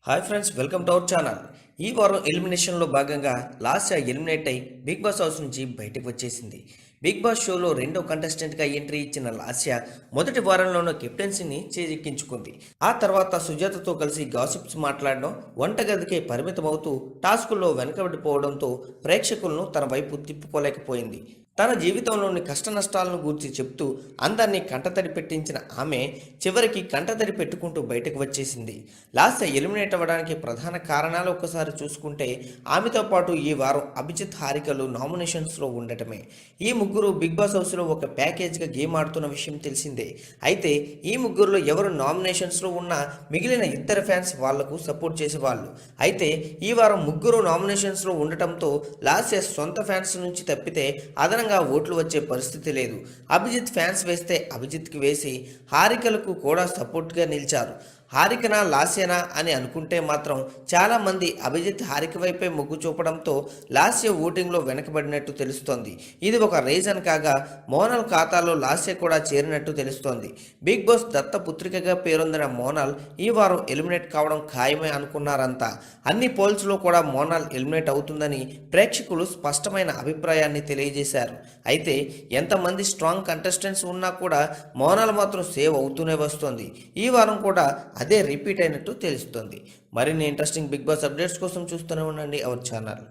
Hi friends, welcome to our channel. ఈ వారం ఎలిమినేషన్లో భాగంగా లాస్యా ఎలిమినేట్ అయి బిగ్ బాస్ హౌస్ నుంచి బయటకు వచ్చేసింది. బిగ్ బాస్ షోలో రెండో కంటెస్టెంట్గా ఎంట్రీ ఇచ్చిన లాస్యా మొదటి వారంలోనూ కెప్టెన్సీని చేజిక్కించుకుంది. ఆ తర్వాత సుజాతతో కలిసి గాసిప్స్ మాట్లాడడం, వంటగదికే పరిమితమవుతూ టాస్కుల్లో వెనకబడిపోవడంతో ప్రేక్షకులను తన వైపు తిప్పుకోలేకపోయింది. తన జీవితంలోని కష్ట నష్టాలను గూర్చి చెప్తూ అందరినీ కంటతడి పెట్టించిన ఆమె చివరికి కంటతడి పెట్టుకుంటూ బయటకు వచ్చేసింది. లాస్య ఎలిమినేట్ అవ్వడానికి ప్రధాన కారణాలు ఒక్కసారి చూసుకుంటే ఆమెతో పాటు ఈ వారం అభిజిత్, హారికలు నామినేషన్స్లో ఉండటమే. ఈ ముగ్గురు బిగ్ బాస్ హౌస్లో ఒక ప్యాకేజ్గా గేమ్ ఆడుతున్న విషయం తెలిసిందే. అయితే ఈ ముగ్గురులో ఎవరు నామినేషన్స్లో ఉన్నా మిగిలిన ఇద్దరు ఫ్యాన్స్ వాళ్లకు సపోర్ట్ చేసేవాళ్ళు. అయితే ఈ వారం ముగ్గురు నామినేషన్స్లో ఉండటంతో లాస్య సొంత ఫ్యాన్స్ నుంచి తప్పితే అదనంగా ఓట్లు వచ్చే పరిస్థితి లేదు. అభిజిత్ ఫ్యాన్స్ వేస్తే అభిజిత్కి వేసి హారికలకు కూడా సపోర్ట్గా నిలిచారు. హారికనా లాస్యనా అని అనుకుంటే మాత్రం చాలామంది అభిజిత్ హారిక వైపే మొగ్గు చూపడంతో లాస్య ఓటింగ్లో వెనకబడినట్టు తెలుస్తోంది. ఇది ఒక రీజన్ కాగా మోనాల్ ఖాతాలో లాస్య కూడా చేరినట్టు తెలుస్తోంది. బిగ్ బాస్ దత్తపుత్రికగా పేరొందిన మోనాల్ ఈ వారం ఎలిమినేట్ కావడం ఖాయమే అనుకున్నారంతా. అన్ని పోల్స్లో కూడా మోనాల్ ఎలిమినేట్ అవుతుందని ప్రేక్షకులు స్పష్టమైన అభిప్రాయాన్ని తెలియజేశారు. అయితే ఎంతమంది స్ట్రాంగ్ కంటెస్టెంట్స్ ఉన్నా కూడా మోనాల్ మాత్రం సేవ్ అవుతూనే వస్తోంది. ఈ వారం కూడా అదే రిపీట్ అయినట్టు తెలుస్తుంది. మరిన్ని ఇంట్రెస్టింగ్ బిగ్ బాస్ అప్డేట్స్ కోసం చూస్తూనే ఉండండి అవర్ ఛానల్.